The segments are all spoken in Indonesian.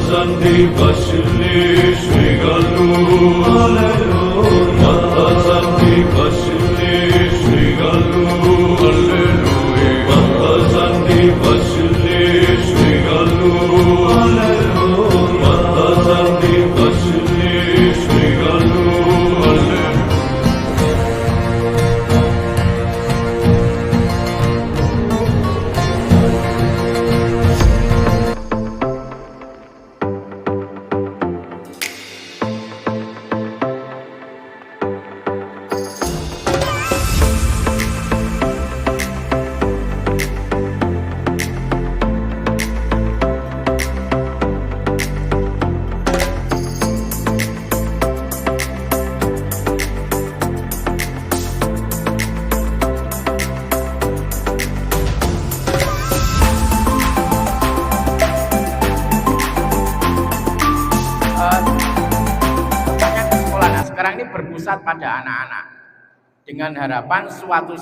Sandi başlı Srigalu Mata Sandi başlı Srigalu Mata Sandi başlı Srigalu Mata Sandi başlı Srigalu sekarang ini berpusat pada anak-anak dengan harapan suatu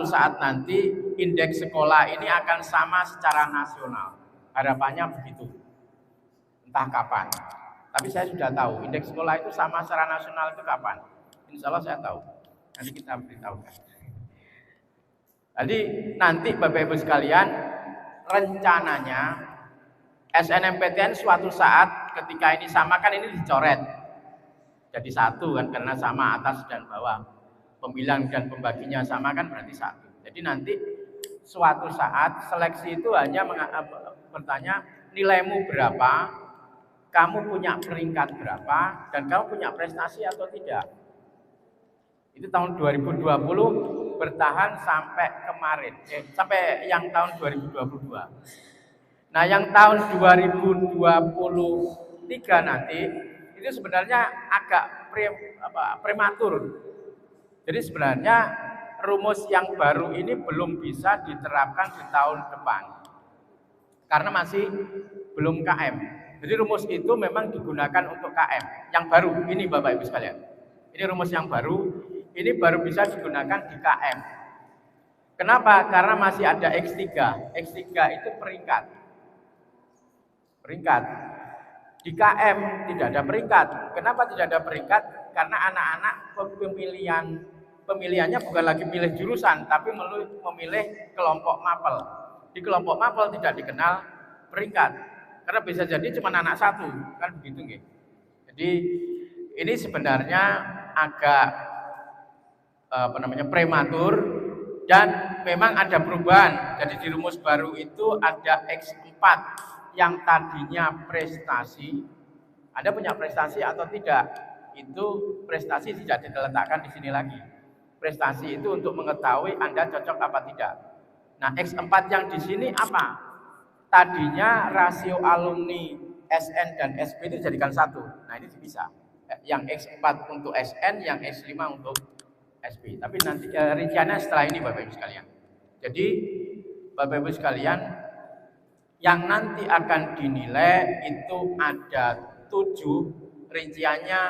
saat nanti indeks sekolah ini akan sama secara nasional. Harapannya begitu. Entah kapan. Tapi saya sudah tahu indeks sekolah itu sama secara nasional itu kapan. Insya Allah saya tahu. Nanti kita beritahukan. Jadi nanti Bapak Ibu sekalian, rencananya SNMPTN suatu saat ketika ini sama kan ini dicoret. Jadi satu kan karena sama atas dan bawah. Pemilihan dan pembaginya sama kan berarti satu. Jadi nanti suatu saat seleksi itu hanya bertanya nilaimu berapa, kamu punya peringkat berapa, dan kamu punya prestasi atau tidak. Itu tahun 2020 bertahan sampai kemarin, sampai yang tahun 2022. Nah yang tahun 2023 nanti itu sebenarnya agak prematur. Jadi sebenarnya rumus yang baru ini belum bisa diterapkan di tahun depan karena masih belum KM. Jadi rumus itu memang digunakan untuk KM yang baru ini Bapak Ibu sekalian. Ini rumus yang baru, ini baru bisa digunakan di KM. Kenapa? Karena masih ada X3. X3 itu peringkat. Di KM tidak ada peringkat. Kenapa tidak ada peringkat? Karena anak-anak pemilihannya bukan lagi milih jurusan, tapi memilih kelompok mapel. Di kelompok mapel tidak dikenal peringkat. Karena bisa jadi cuma anak satu, kan begitu nggih. Jadi ini sebenarnya agak prematur dan memang ada perubahan. Jadi di rumus baru itu ada X4 yang tadinya prestasi, Anda punya prestasi atau tidak, itu prestasi tidak diletakkan di sini lagi. Prestasi itu untuk mengetahui Anda cocok apa tidak. Nah, X4 yang di sini apa? Tadinya rasio alumni SN dan SP itu dijadikan satu. Nah, ini bisa. Yang X4 untuk SN, yang X5 untuk SP. Tapi nanti rinciannya setelah ini Bapak Ibu sekalian. Jadi Bapak Ibu sekalian, yang nanti akan dinilai itu ada 7 rinciannya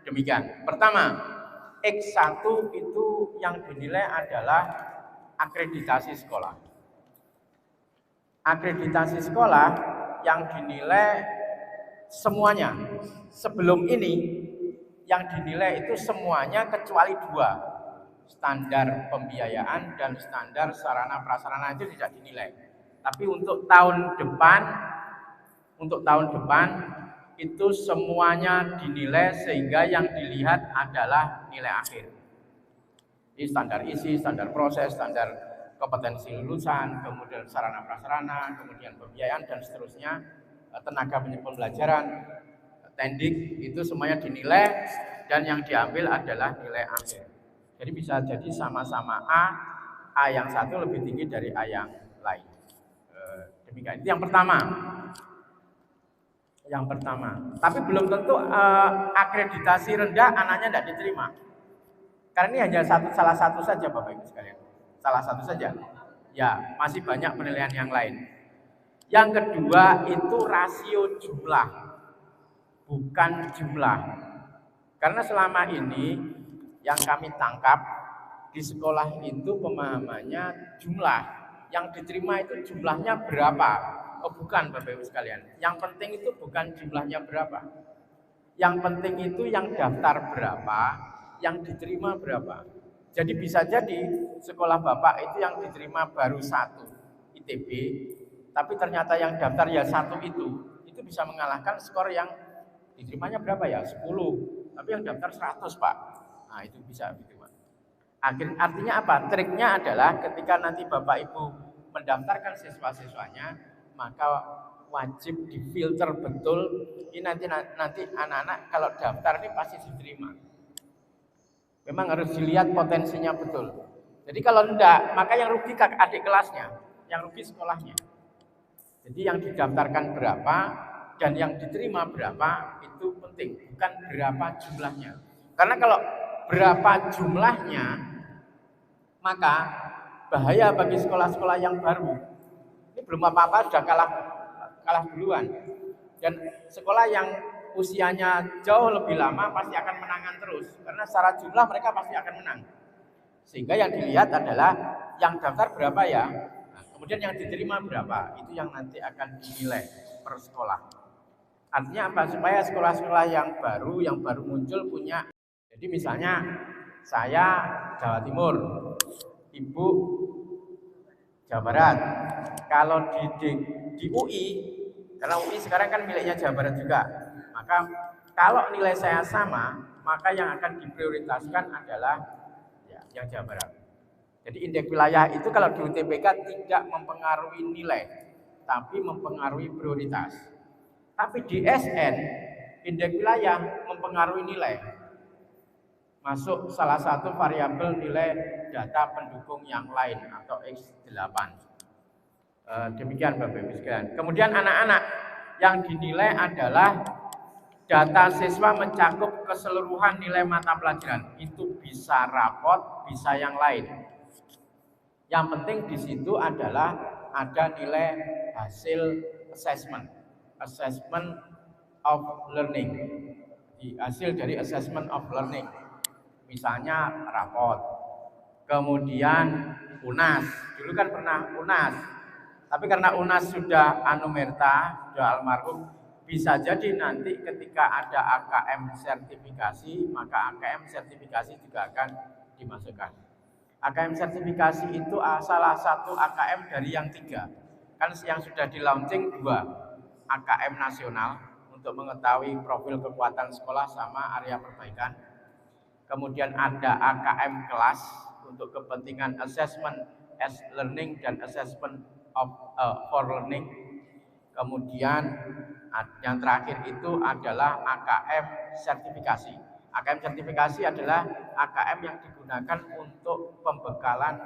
demikian. Pertama, X1 itu yang dinilai adalah akreditasi sekolah. Akreditasi sekolah yang dinilai semuanya. Sebelum ini yang dinilai itu semuanya kecuali 2. Standar pembiayaan dan standar sarana prasarana itu tidak dinilai. Tapi untuk tahun depan itu semuanya dinilai sehingga yang dilihat adalah nilai akhir. Ini standar isi, standar proses, standar kompetensi lulusan, kemudian sarana prasarana, kemudian pembiayaan dan seterusnya, tenaga pembelajaran, tendik itu semuanya dinilai dan yang diambil adalah nilai akhir. Jadi bisa jadi sama-sama A yang satu lebih tinggi dari A yang lain. Demikian. Itu yang pertama. Tapi belum tentu akreditasi rendah anaknya tidak diterima. Karena ini hanya salah satu saja Bapak Ibu sekalian. Salah satu saja. Ya, masih banyak penilaian yang lain. Yang kedua itu rasio jumlah, bukan jumlah. Karena selama ini yang kami tangkap di sekolah itu pemahamannya jumlah. Yang diterima itu jumlahnya berapa? Oh bukan Bapak Ibu sekalian. Yang penting itu bukan jumlahnya berapa. Yang penting itu yang daftar berapa, yang diterima berapa. Jadi bisa jadi sekolah Bapak itu yang diterima baru 1 ITB, tapi ternyata yang daftar ya 1 itu bisa mengalahkan skor yang diterimanya berapa ya? 10, tapi yang daftar 100 Pak. Nah itu bisa gitu Pak. Artinya apa? Triknya adalah ketika nanti Bapak Ibu mendaftarkan siswa-siswanya, maka wajib difilter betul. Ini nanti anak-anak kalau daftar ini pasti diterima. Memang harus dilihat potensinya betul. Jadi kalau enggak, maka yang rugi adik kelasnya, yang rugi sekolahnya. Jadi yang didaftarkan berapa dan yang diterima berapa itu penting, bukan berapa jumlahnya. Karena kalau berapa jumlahnya, maka bahaya bagi sekolah-sekolah yang baru. Ini belum apa-apa sudah kalah duluan. Dan sekolah yang usianya jauh lebih lama pasti akan menangan terus. Karena secara jumlah mereka pasti akan menang. Sehingga yang dilihat adalah yang daftar berapa ya. Nah, kemudian yang diterima berapa. Itu yang nanti akan dinilai per sekolah. Artinya apa? Supaya sekolah-sekolah yang baru muncul punya. Jadi misalnya saya Jawa Timur, Ibu Jawa Barat. Kalau di UI, karena UI sekarang kan miliknya Jawa Barat juga, maka kalau nilai saya sama, maka yang akan diprioritaskan adalah ya, yang Jawa Barat. Jadi indeks wilayah itu kalau di UTBK tidak mempengaruhi nilai, tapi mempengaruhi prioritas. Tapi di SN, indeks wilayah mempengaruhi nilai. Masuk salah satu variabel nilai data pendukung yang lain atau X8. Demikian Bapak Ibu sekalian. Kemudian anak-anak yang dinilai adalah data siswa mencakup keseluruhan nilai mata pelajaran. Itu bisa rapot, bisa yang lain. Yang penting di situ adalah ada nilai hasil assessment of learning. Hasil dari assessment of learning. Misalnya rapot, kemudian UNAS. Dulu kan pernah UNAS, tapi karena UNAS sudah anumerta, sudah almarhum, bisa jadi nanti ketika ada AKM sertifikasi, maka AKM sertifikasi juga akan dimasukkan. AKM sertifikasi itu salah satu AKM dari yang 3. Kan yang sudah di launching 2, AKM nasional untuk mengetahui profil kekuatan sekolah sama area perbaikan. Kemudian ada AKM kelas untuk kepentingan assessment as learning dan assessment for learning. Kemudian yang terakhir itu adalah AKM sertifikasi. AKM sertifikasi adalah AKM yang digunakan untuk pembekalan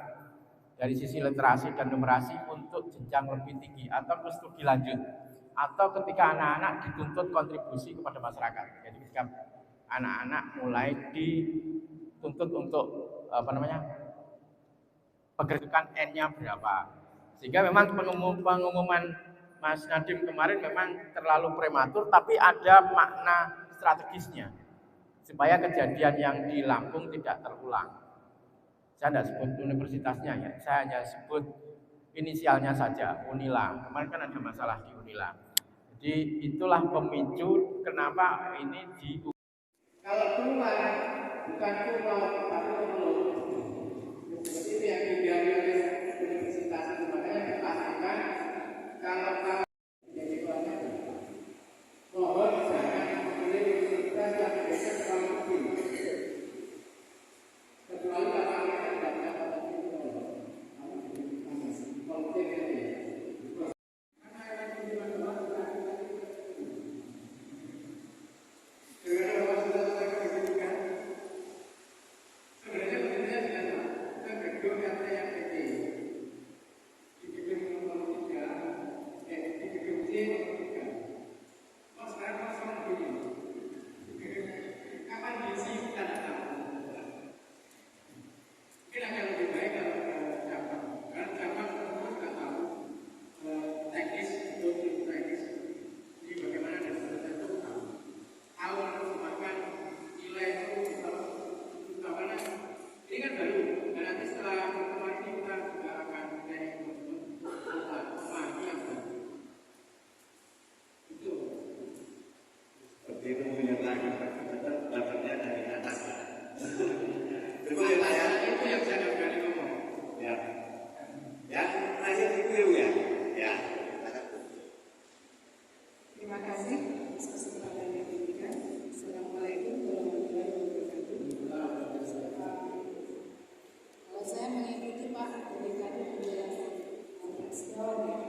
dari sisi literasi dan numerasi untuk jenjang lebih tinggi atau ke studi lanjut, atau ketika anak-anak dituntut kontribusi kepada masyarakat. Jadi ketika anak-anak mulai dituntut untuk pekerjaan N-nya berapa. Sehingga memang pengumuman Mas Nadiem kemarin memang terlalu prematur, tapi ada makna strategisnya supaya kejadian yang di Lampung tidak terulang. Saya tidak sebut universitasnya ya, saya hanya sebut inisialnya saja, Unila. Kemarin kan ada masalah di Unila. Jadi itulah pemicu kenapa ini di. Kalau keluar bukan pulau tapi pulau. Seperti itu yang dibiayai oleh universitas itu, makanya dipastikan kalau jadi banyak mohon jangan memilih universitas yang biasa terlalu kecil. Kecuali kalau mereka tidak mendapatkan itu politik ini. Saya mengikuti Pak dari tadi penjelasan sejauh ya.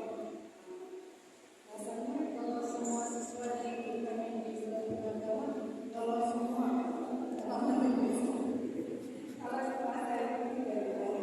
Rasanya kalau semua siswa di kami di seluruh agama, kalau semua kalau semua saya itu dari tadi.